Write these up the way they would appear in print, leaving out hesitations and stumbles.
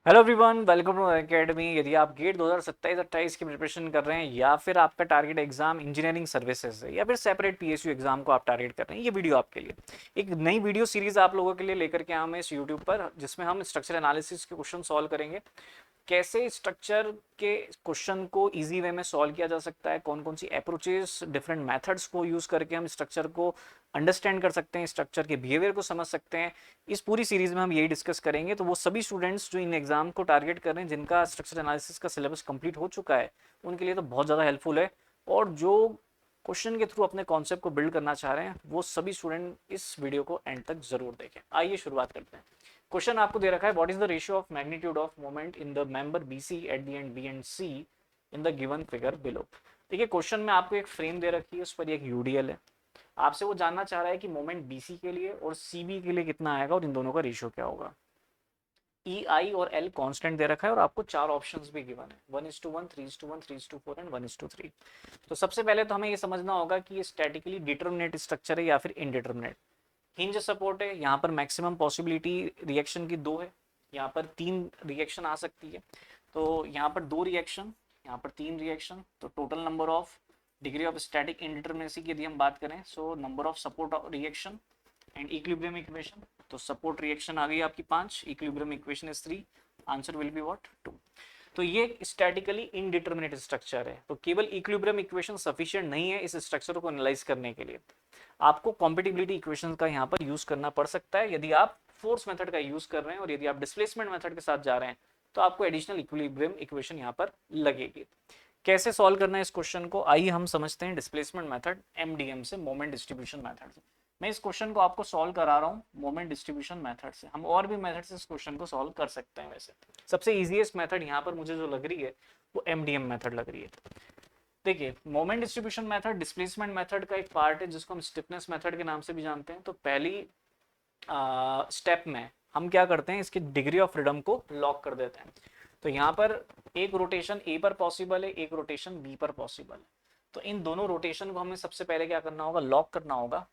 Hello everyone, welcome to academy. यदि आप gate 2027-28 की प्रिपरेशन कर रहे हैं या फिर आपका टारगेट एग्जाम इंजीनियरिंग सर्विसेज है या फिर सेपरेट पीएसयू एग्जाम को आप टारगेट कर रहे हैं, ये वीडियो आपके लिए एक नई वीडियो सीरीज आप लोगों के लिए लेकर के आए हैं इस यूट्यूब पर, जिसमें हम स्ट्रक्चर एनालिसिस के क्वेश्चन सॉल्व करेंगे। कैसे स्ट्रक्चर के क्वेश्चन को इजी वे में सॉल्व किया जा सकता है, कौन कौन सी अप्रोचेस डिफरेंट मेथड्स को यूज करके हम स्ट्रक्चर को अंडरस्टैंड कर सकते हैं, स्ट्रक्चर के बिहेवियर को समझ सकते हैं। इस पूरी सीरीज में हम यही डिस्कस करेंगे। तो वो सभी स्टूडेंट्स जो इन एग्जाम को टारगेट कर रहे हैं, जिनका स्ट्रक्चर एनालिसिस का सिलेबस कंप्लीट हो चुका है, उनके लिए तो बहुत ज़्यादा हेल्पफुल है। और जो क्वेश्चन के थ्रू अपने कॉन्सेप्ट को बिल्ड करना चाह रहे हैं, वो सभी स्टूडेंट इस वीडियो को एंड तक जरूर देखें। आइए शुरुआत करते हैं। क्वेश्चन आपको दे रखा है, what is the ratio of magnitude of moment in the member BC at the end B and C in the given figure below. देखिए, क्वेश्चन में आपको एक फ्रेम दे रखी है, उस पर एक यूडीएल है। आपसे वो जानना चाह रहा है कि मोमेंट बीसी के लिए और सीबी के लिए कितना आएगा और इन दोनों का रेशियो क्या होगा। ई आई और एल कांस्टेंट दे रखा है और आपको चार ऑप्शंस भी गिवन है, 1:1, 3:1, 3:4 एंड 1:3। तो सबसे पहले तो हमें ये समझना होगा कि ये स्टैटिकली डिटर्मिनेट स्ट्रक्चर है या फिर इनडिटर्मिनेट। हिंज सपोर्ट है, यहाँ पर मैक्सिमम पॉसिबिलिटी रिएक्शन की दो है, यहाँ पर तीन रिएक्शन आ सकती है। तो यहाँ पर दो रिएक्शन, यहाँ पर तीन रिएक्शन, तो total number of degree of static indeterminacy की यदि हम बात करें, so number of support reaction and equilibrium equation. तो सपोर्ट रिएक्शन आ गई आपकी 5, equilibrium equation is 3, answer will be what 2। तो ये स्टैटिकली इनडिटर्मिनेट स्ट्रक्चर है, तो केवल इक्विलिब्रियम इक्वेशन सफिशिएंट नहीं है इस स्ट्रक्चर को एनालाइज करने के लिए। आपको कॉम्पिटिबिलिटी इक्वेशन का यहाँ पर यूज करना पड़ सकता है यदि आप फोर्स मेथड का यूज कर रहे हैं, और यदि आप डिस्प्लेसमेंट मेथड के साथ जा रहे हैं तो आपको एडिशनल इक्विलिब्रियम इक्वेशन यहाँ पर लगेगी। कैसे सॉल्व करना है इस क्वेश्चन को, आइए हम समझते हैं डिस्प्लेसमेंट मेथड एमडीएम से, मोमेंट डिस्ट्रीब्यूशन मेथड से। मैं इस क्वेश्चन को आपको सॉल्व करा रहा हूँ मोमेंट डिस्ट्रीब्यूशन मेथड से। हम और भी मेथड से इस क्वेश्चन को सॉल्व कर सकते हैं। वैसे सबसे इजीएस्ट मेथड यहाँ पर मुझे जो लग रही है वो एमडीएम मेथड लग रही है। देखिए, moment distribution method displacement method का एक पार्ट है, जिसको हम स्टिफनेस मेथड के नाम से भी जानते हैं। तो पहली स्टेप में हम क्या करते हैं, इसकी डिग्री ऑफ फ्रीडम को लॉक कर देते हैं। तो यहाँ पर एक रोटेशन ए पर पॉसिबल है, एक रोटेशन बी पर पॉसिबल है। तो इन दोनों रोटेशन को हमें सबसे पहले क्या करना होगा, लॉक करना होगा।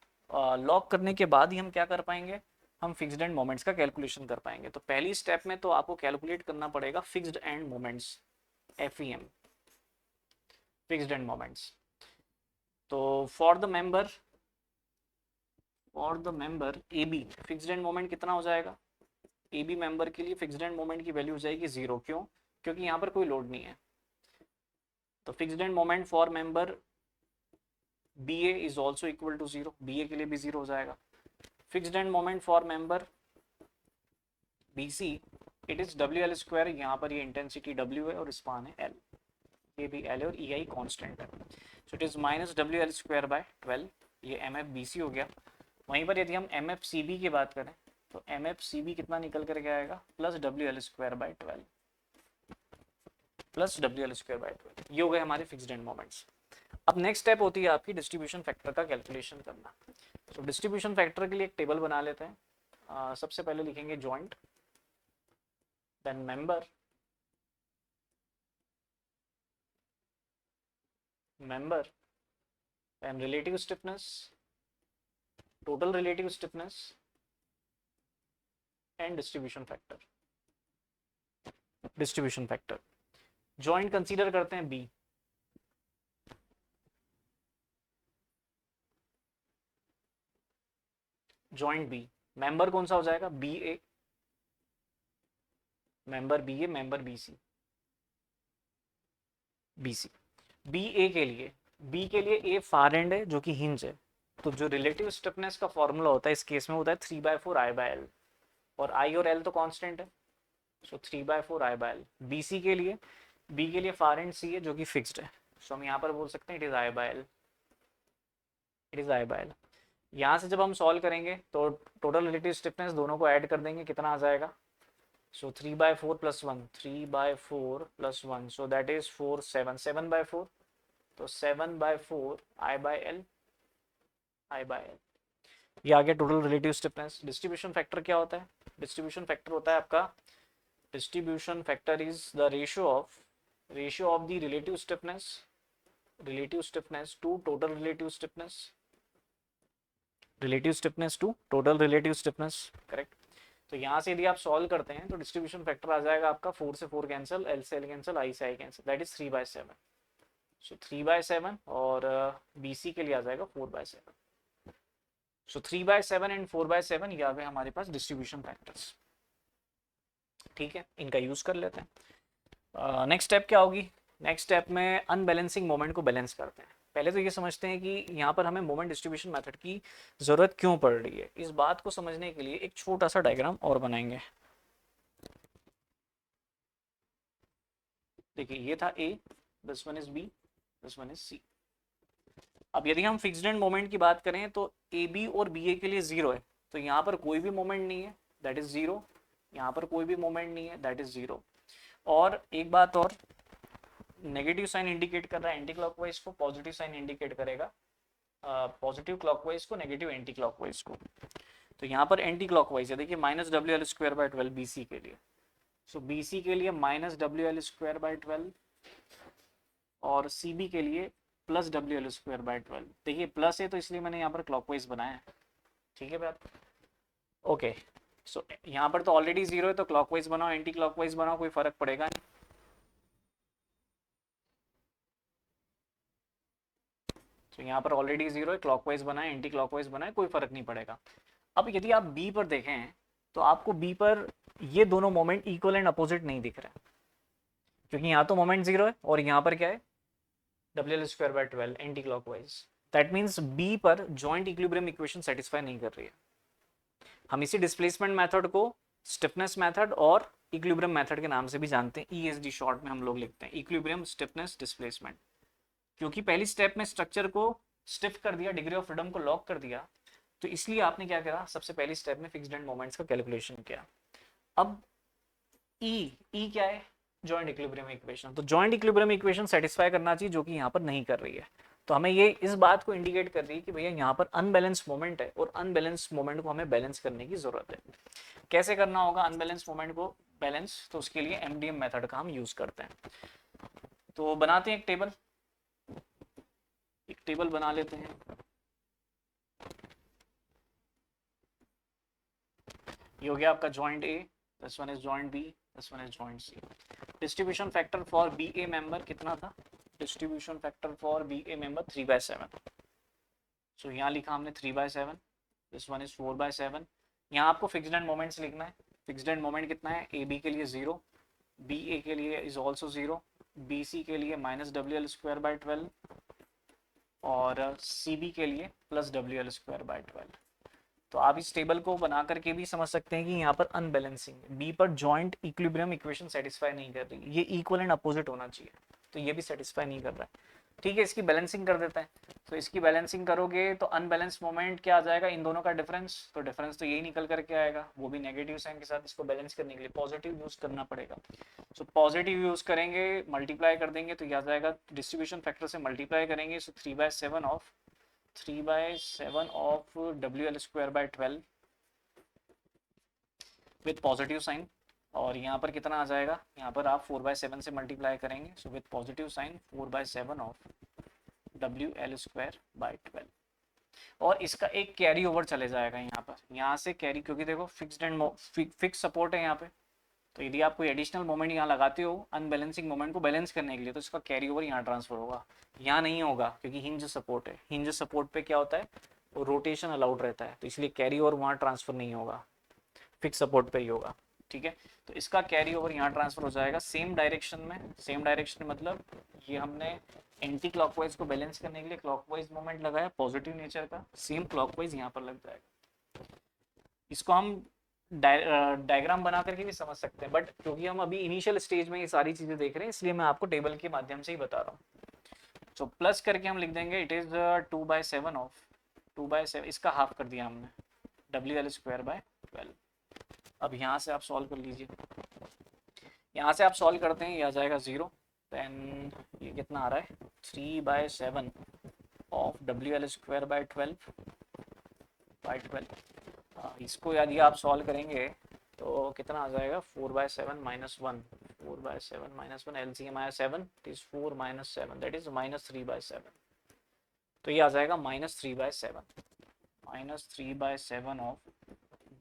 लॉक करने के बाद ही हम क्या कर पाएंगे, हम फिक्स्ड एंड मोमेंट्स का कैलकुलेशन कर पाएंगे। तो पहली स्टेप में तो आपको कैलकुलेट करना पड़ेगा fixed end moments, FEM, fixed end moments. तो for the member A B, fixed end moment कितना हो जाएगा, ए बी मेंबर के लिए फिक्स्ड एंड मोमेंट की वैल्यू हो जाएगी 0। क्यों? क्योंकि यहाँ पर कोई लोड नहीं है। तो fixed end moment for member B A is also equal to 0, B A के लिए भी 0 हो जाएगा। Fixed end moment for member B C, it is W L square, यहाँ पर ये इंटेंसिटी डब्ल्यू है और स्पान है एल, ये भी एल है और ई आई कॉन्स्टेंट है। So it is minus W L square by 12, ये एम एफ बी सी हो गया। वहीं पर यदि हम एम एफ सी बी की बात करें, तो एम एफ सी बी कितना निकल करके आएगा, plus W L square by 12, plus W L square by 12। ये हो गए हमारे फिक्स्ड एंड मोमेंट्स। अब नेक्स्ट स्टेप होती है आपकी डिस्ट्रीब्यूशन फैक्टर का कैलकुलेशन करना। तो डिस्ट्रीब्यूशन फैक्टर के लिए एक टेबल बना लेते हैं। सबसे पहले लिखेंगे joint, then member, member, then relative stiffness, total relative stiffness and distribution factor. Distribution factor joint consider करते हैं बी, जॉइंट बी, मेंबर कौन सा हो जाएगा, B A, member B A, member B C, B C. B A के लिए, B के लिए ए फार एंड है जो कि हिंज है। तो जो रिलेटिव स्टिफनेस का फॉर्मूला होता है इस केस में होता है 3/4 आई बाय एल, और आई और एल तो कांस्टेंट है। सो 3/4 आई बाय एल। बी सी के लिए, बी के लिए फार एंड सी है जो कि फिक्स्ड है। सो हम यहाँ पर बोल सकते हैं it is I by L, it is I by L. यहाँ से जब हम सॉल्व करेंगे तो टोटल रिलेटिव स्टिफनेस दोनों को ऐड कर देंगे, कितना आ जाएगा, so 3/4 plus 1, 3/4 plus 1, so that is 4, 7, 7/4। तो 7/4 I by L, I by L. ये आ गया total relative stiffness. Distribution factor क्या होता है, डिस्ट्रीब्यूशन फैक्टर होता है आपका, distribution factor is the ratio of the relative stiffness, relative stiffness to total relative stiffness, relative stiffness to total relative stiffness, correct. तो यहाँ से यदि आप सॉल्व करते हैं तो डिस्ट्रीब्यूशन फैक्टर आ जाएगा आपका 4 से 4 कैंसिल, L से L कैंसिल, I से I कैंसिल, दैट इज 3/7। सो 3/7 और BC के लिए आ जाएगा 4/7। सो 3/7 एंड 4/7 यहाँ पे हमारे पास डिस्ट्रीब्यूशन फैक्टर्स। ठीक है, इनका यूज कर लेते हैं। नेक्स्ट स्टेप क्या होगी? नेक्स्ट स्टेप में अनबैलेंसिंग मोमेंट को बैलेंस करते हैं। पहले तो ये समझते हैं कि यहाँ पर हमें मोमेंट डिस्ट्रीब्यूशन मेथड की जरूरत क्यों पड़ रही है। इस बात को समझने के लिए एक छोटा सा डायग्राम और बनाएंगे। देखिए ये था A, this one is B, this one is C। अब यदि हम फिक्स्ड एंड मोमेंट की बात करें तो AB और BA के लिए 0 है, तो यहाँ पर कोई भी मोमेंट नहीं है, दैट इज 0। यहाँ पर कोई भी मोमेंट नहीं है, दैट इज 0। और एक बात और, नेगेटिव साइन इंडिकेट कर रहा है एंटी क्लॉकवाइज को, पॉजिटिव साइन इंडिकेट करेगा पॉजिटिव क्लॉकवाइज को, नेगेटिव एंटी क्लॉकवाइज को। तो यहाँ पर एंटी क्लॉकवाइज है, देखिए -WL²/12 BC के लिए। सो BC के लिए -WL²/12 और CB के लिए +WL²/12। देखिए प्लस है तो इसलिए मैंने यहाँ पर क्लॉकवाइज बनाया है। ठीक है बात, ओके। सो यहाँ पर तो ऑलरेडी 0 है, तो क्लॉकवाइज बनाओ एंटी क्लॉकवाइज बनाओ, कोई फर्क पड़ेगा नहीं। तो यहाँ पर ऑलरेडी 0 है, क्लॉकवाइज बनाए एंटी क्लॉकवाइज बनाए, कोई फर्क नहीं पड़ेगा। अब यदि आप B पर देखें तो आपको B पर ये दोनों मोमेंट इक्वल एंड अपोजिट नहीं दिख रहे, क्योंकि यहाँ तो मोमेंट 0 है और यहाँ पर क्या है, WL²/12 anti clockwise. That means B पर जॉइंट इक्विलिब्रियम इक्वेशन सेटिस्फाई नहीं कर रही है। हम इसी डिस्प्लेसमेंट मेथड को स्टिफनेस मेथड और इक्विलिब्रियम मेथड के नाम से भी जानते हैं, ESD शॉर्ट में हम लोग लिखते हैं, इक्विलिब्रियम स्टिफनेस डिस्प्लेसमेंट। क्योंकि पहली स्टेप में स्ट्रक्चर को स्टिफ कर दिया, डिग्री ऑफ फ्रीडम को लॉक कर दिया, तो इसलिए आपने क्या करा, सबसे पहली स्टेप में फिक्स्ड एंड मोमेंट्स का कैलकुलेशन किया। अब ई क्या है, जॉइंट इक्विलिब्रियम इक्वेशन। तो जॉइंट इक्विलिब्रियम इक्वेशन सेटिस्फाई करना चाहिए, जो कि यहाँ पर नहीं कर रही है। तो हमें ये इस बात को इंडिकेट कर रही है कि भैया यहाँ पर अनबैलेंस मोमेंट है और अनबैलेंस मोमेंट को हमें बैलेंस करने की जरूरत है। कैसे करना होगा अनबैलेंस मोमेंट को बैलेंस? तो उसके लिए MDM मेथड का हम यूज करते हैं। तो बनाते हैं एक टेबल बना लेते हैं। ये हो गया आपका joint A, this one is joint B, this one is joint C। Distribution factor for BA member कितना था? Distribution factor for BA member 3/7। सो यहाँ लिखा हमने 3/7, दिस वन इज 4/7। यहाँ आपको फिक्स्ड एंड मोमेंट्स लिखना है। फिक्स्ड एंड मोमेंट कितना है? AB के लिए 0, BA के लिए इज ऑल्सो 0, BC के लिए -WL²/12 और CB के लिए +WL²/12। तो आप इस टेबल को बना करके भी समझ सकते हैं कि यहाँ पर अनबैलेंसिंग B पर जॉइंट इक्विलिब्रियम इक्वेशन सेटिस्फाई नहीं कर रही, ये इक्वल एंड अपोजिट होना चाहिए, तो ये भी सेटिस्फाई नहीं कर रहा है। ठीक है, इसकी बैलेंसिंग कर देते हैं। तो इसकी बैलेंसिंग करोगे तो अनबैलेंस मोमेंट क्या आ जाएगा, इन दोनों का डिफरेंस। तो डिफरेंस तो यही निकल करके आएगा, वो भी नेगेटिव साइन के साथ। इसको बैलेंस करने के लिए पॉजिटिव यूज करना पड़ेगा। सो पॉजिटिव यूज करेंगे, मल्टीप्लाई कर देंगे तो यह आ जाएगा, डिस्ट्रीब्यूशन फैक्टर से मल्टीप्लाई करेंगे। So 3/7 of WL²/12 with positive sign. और यहाँ पर कितना आ जाएगा, यहाँ पर आप 4/7 से मल्टीप्लाई करेंगे। So with positive sign 4/7 of WL²/12। और इसका एक कैरी ओवर चले जाएगा यहाँ पर, यहाँ से कैरी, क्योंकि देखो फिक्स्ड एंड फिक्स सपोर्ट है यहाँ पे। तो यदि आप कोई एडिशनल मोमेंट यहाँ लगाते हो अनबैलेंसिंग मोमेंट को बैलेंस करने के लिए, तो इसका कैरी ओवर यहाँ ट्रांसफर होगा, यहाँ नहीं होगा, क्योंकि हिंज सपोर्ट है। हिंज सपोर्ट पे क्या होता है, वो रोटेशन अलाउड रहता है, तो इसलिए कैरी ओवर वहाँ ट्रांसफर नहीं होगा, फिक्स सपोर्ट पे ही होगा। ठीक है, तो इसका कैरी ओवर यहाँ ट्रांसफर हो जाएगा सेम डायरेक्शन में। सेम डायरेक्शन मतलब ये हमने एंटी क्लॉकवाइज को बैलेंस करने के लिए क्लॉकवाइज मोमेंट लगाया पॉजिटिव नेचर का, सेम क्लॉकवाइज यहाँ पर लग जाएगा। इसको हम डायग्राम बना करके भी समझ सकते हैं, बट क्योंकि हम अभी इनिशियल स्टेज में ये सारी चीजें देख रहे हैं, इसलिए मैं आपको टेबल के माध्यम से ही बता रहा हूँ। तो प्लस करके हम लिख देंगे इट इज 2/7 ऑफ 2/7, इसका हाफ कर दिया हमने, WL²/12। अब यहाँ से आप सॉल्व कर लीजिए। यहाँ से आप सॉल्व करते हैं, ये आ जाएगा 0। देन ये कितना आ रहा है, 3/7 ऑफ WL²/12। इसको यदि आप सॉल्व करेंगे तो कितना आ जाएगा, 4/7 - 1, 4/7 - 1, LCM आया 7, इट इज 4 - 7, दैट इज -3/7। तो ये आ जाएगा -3/7 ऑफ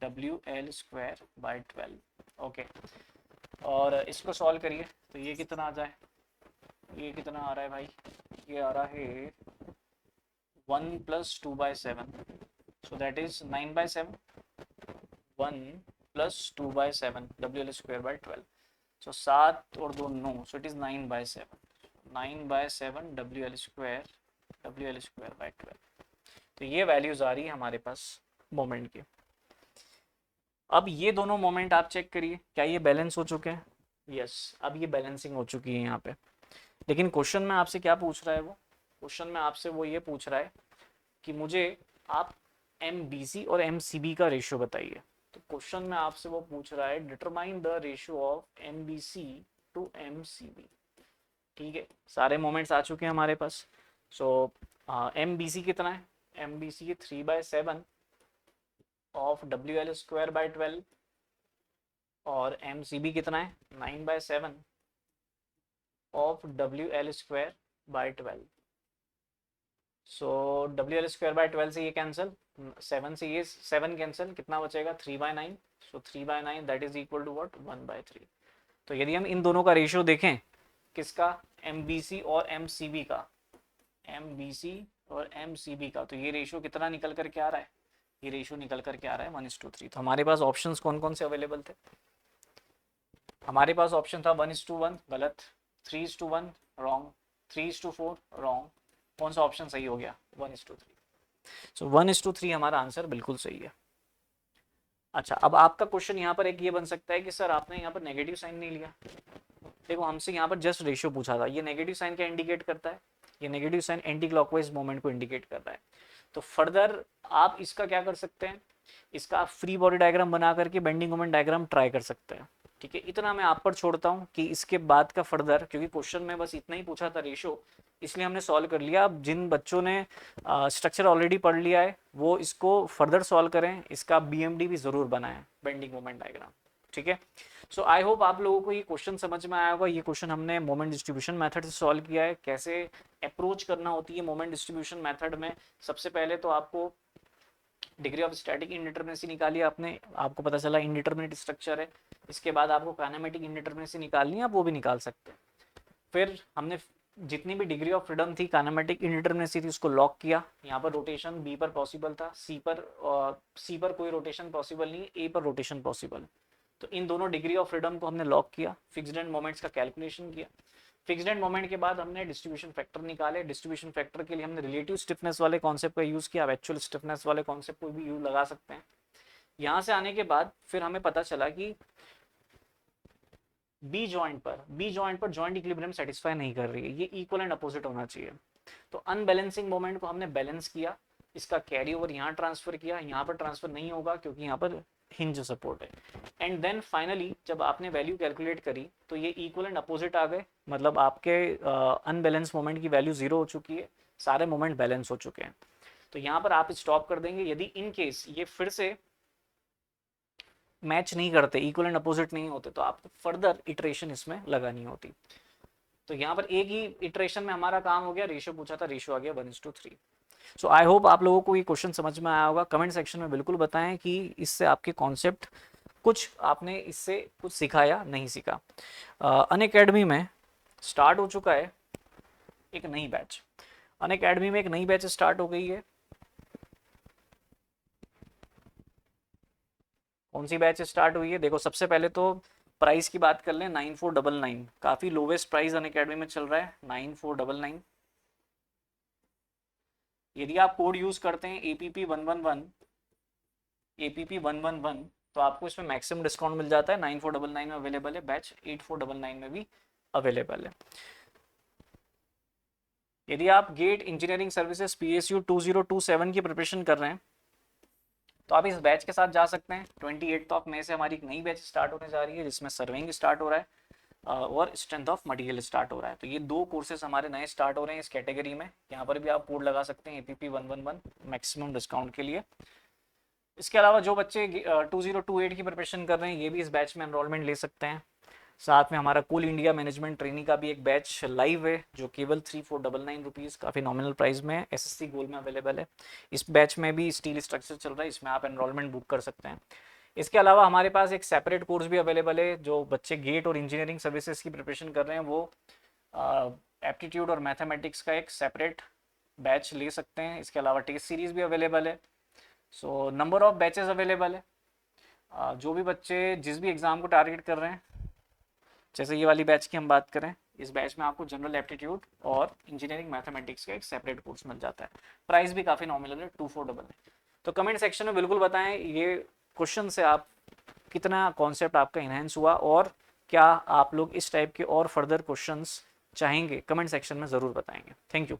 WL²/12। ओके, और इसको सॉल्व करिए तो ये कितना आ जाए, ये कितना आ रहा है भाई, ये आ रहा है 1 + 2/7, सो दैट इज 9/7। 1 + 2/7 WL²/12, सो 7 और 2 9, सो इट इज 9/7। 9/7 WL²/12। तो ये वैल्यूज आ रही है हमारे पास मोमेंट की। अब ये दोनों मोमेंट आप चेक करिए, क्या ये बैलेंस हो चुके हैं? यस, अब ये बैलेंसिंग हो चुकी है यहाँ पे। लेकिन क्वेश्चन में आपसे क्या पूछ रहा है, वो क्वेश्चन में आपसे वो ये पूछ रहा है कि मुझे आप MBC और MCB का रेशियो बताइए। तो क्वेश्चन में आपसे वो पूछ रहा है determine the ratio of MBC to MCB। ठीक है, सारे मोमेंट्स आ चुके हैं हमारे पास। सो MBC कितना है, MBC 3/7 ऑफ WL²/12, और MCB कितना है 9/7 ऑफ WL²/12। सो WL²/12 से ये कैंसिल, 7 से ये 7 कैंसिल, कितना बचेगा 3/9। So 3/9 that is equal to what 1/3। तो यदि हम इन दोनों का रेशियो देखें, किसका, MBC और MCB का, MBC और MCB का, तो ये रेशियो कितना निकल कर के आ रहा है, ये रेशियो निकल कर के आ रहा है 1:3। तो हमारे पास ऑप्शंस कौन कौन से अवेलेबल थे, हमारे पास ऑप्शन था 1:1 गलत, 3:1 रॉन्ग, 3:4 रॉन्ग, कौन सा ऑप्शन सही हो गया 1:3। सो 1:3 हमारा आंसर बिल्कुल सही है। अच्छा, अब आपका क्वेश्चन यहाँ पर एक ये बन सकता है कि सर आपने यहाँ पर नेगेटिव साइन नहीं लिया। देखो, हमसे यहाँ पर जस्ट रेशियो पूछा था, ये नेगेटिव साइन क्या इंडिकेट करता है, ये negative sign anti clockwise moment को इंडिकेट कर रहा है। तो फर्दर आप इसका क्या कर सकते हैं, इसका आप फ्री बॉडी डायग्राम बना करके बेंडिंग मोमेंट डायग्राम ट्राई कर सकते हैं। ठीक है, इतना मैं आप पर छोड़ता हूँ कि इसके बाद का फर्दर, क्योंकि क्वेश्चन में बस इतना ही पूछा था रेशियो, इसलिए हमने सॉल्व कर लिया। अब जिन बच्चों ने स्ट्रक्चर ऑलरेडी पढ़ लिया है वो इसको फर्दर सॉल्व करें, इसका BMD भी ज़रूर बनाएं, बेंडिंग मोमेंट डायग्राम। ठीक है, सो आई होप आप लोगों को ये क्वेश्चन समझ में आया होगा। ये क्वेश्चन हमने मोमेंट डिस्ट्रीब्यूशन मेथड से सॉल्व किया है, कैसे अप्रोच करना होती है मोमेंट डिस्ट्रीब्यूशन मेथड में। सबसे पहले तो आपको डिग्री ऑफ स्टैटिक इनडिटरमिनेसी निकाली आपने, आपको पता चला इनडिटरमिनेट स्ट्रक्चर है। इसके बाद आपको काइनेमेटिक इनडिटरमिनेसी निकालनी है, आप वो भी निकाल सकते हैं। फिर हमने जितनी भी डिग्री ऑफ फ्रीडम थी, काइनेमेटिक इनडिटरमिनेसी थी, उसको लॉक किया। यहाँ पर रोटेशन B पर पॉसिबल था, C पर कोई रोटेशन पॉसिबल नहीं, A पर रोटेशन पॉसिबल। तो इन दोनों डिग्री ऑफ फ्रीडम को हमने लॉक किया, फिक्स्ड एंड मोमेंट्स का कैलकुलेशन किया। फिक्स्ड एंड मोमेंट के बाद हमने डिस्ट्रीब्यूशन फैक्टर निकाले। डिस्ट्रीब्यूशन फैक्टर के लिए हमने रिलेटिव स्टिफनेस वाले कॉन्सेप्ट का यूज़ किया, एक्चुअल स्टिफनेस वाले कॉन्सेप्ट को भी यूज लगा सकते हैं। यहाँ से आने के बाद फिर हमें पता चला कि बी जॉइंट पर जॉइंट इक्विलिब्रियम सेटिस्फाई नहीं कर रही है, ये इक्वल एंड अपोजिट होना चाहिए। तो अनबैलेंसिंग मोमेंट को हमने बैलेंस किया, इसका कैरी ओवर यहाँ ट्रांसफर किया, यहाँ पर ट्रांसफर नहीं होगा क्योंकि यहाँ पर हिंज सपोर्ट है। एंड देन फाइनली जब आपने वैल्यू कैलकुलेट करी तो ये इक्वल एंड अपोजिट आ गए, मतलब आपके अनबैलेंस मोमेंट की वैल्यू 0 हो चुकी है, सारे मोमेंट बैलेंस हो चुके हैं। तो यहाँ पर आप स्टॉप कर देंगे। यदि इन केस ये फिर से मैच नहीं करते, इक्वल एंड अपोजिट नहीं होते, तो आपको फर्दर इटरेशन इसमें लगानी होती। तो यहाँ पर एक ही इटरेशन में हमारा काम हो गया, रेशियो पूछा था, रेशियो आ गया 1:3। सो आई होप आप लोगों को ये क्वेश्चन समझ में आया होगा। कमेंट सेक्शन में बिल्कुल बताएं कि इससे आपके कॉन्सेप्ट कुछ आपने इससे कुछ सीखा या नहीं सीखा। अनअकैडमी में स्टार्ट हो चुका है एक नई बैच, अनअकैडमी में एक नई बैच स्टार्ट हो गई है। कौन सी बैच स्टार्ट हुई है, देखो सबसे पहले तो प्राइस की बात कर लें, 9499, काफ़ी लोवेस्ट प्राइस अनअकैडमी में चल रहा है 9499। यदि आप कोड यूज़ करते हैं APP111 APP111 तो आपको इसमें मैक्सिमम डिस्काउंट मिल जाता है। 9499 में अवेलेबल है बैच, 8499 में भी अवेलेबल है। यदि आप गेट इंजीनियरिंग सर्विसेज PSU 2027 की प्रिपरेशन कर रहे हैं तो आप इस बैच के साथ जा सकते हैं। 28 मई से हमारी एक नई बैच स्टार्ट होने जा रही है जिसमें सर्वेइंग स्टार्ट हो रहा है और स्ट्रेंथ ऑफ मटेरियल स्टार्ट हो रहा है। तो ये 2 कोर्सेज हमारे नए स्टार्ट हो रहे हैं इस कैटेगरी में। यहाँ पर भी आप कोड लगा सकते हैं APP111 मैक्सिमम डिस्काउंट के लिए। इसके अलावा जो बच्चे 2028 की प्रिपरेशन कर रहे हैं ये भी इस बैच में एनरोलमेंट ले सकते हैं। साथ में हमारा कोल इंडिया मैनेजमेंट ट्रेनिंग का भी एक बैच लाइव है जो केवल 3499 रुपीज़, काफ़ी नॉमिनल प्राइस में SSC गोल्ड में अवेलेबल है। इस बैच में भी स्टील स्ट्रक्चर चल रहा है, इसमें आप एनरोलमेंट बुक कर सकते हैं। इसके अलावा हमारे पास एक सेपरेट कोर्स भी अवेलेबल है, जो बच्चे गेट और इंजीनियरिंग सर्विसेज की प्रिपरेशन कर रहे हैं वो एप्टीट्यूड और मैथमेटिक्स का एक सेपरेट बैच ले सकते हैं। इसके अलावा टेस्ट सीरीज भी अवेलेबल है। So number of batches available है। जो भी बच्चे जिस भी एग्ज़ाम को टारगेट कर रहे हैं, जैसे ये वाली बैच की हम बात करें, इस बैच में आपको जनरल एप्टीट्यूड और इंजीनियरिंग मैथमेटिक्स का एक सेपरेट कोर्स मिल जाता है। प्राइस भी काफ़ी नॉमिनल है, 2499। तो कमेंट सेक्शन में बिल्कुल बताएं ये क्वेश्चन से आप कितना कॉन्सेप्ट आपका इन्हेंस हुआ, और क्या आप लोग इस टाइप के और फर्दर क्वेश्चंस चाहेंगे, कमेंट सेक्शन में ज़रूर बताएंगे। Thank you.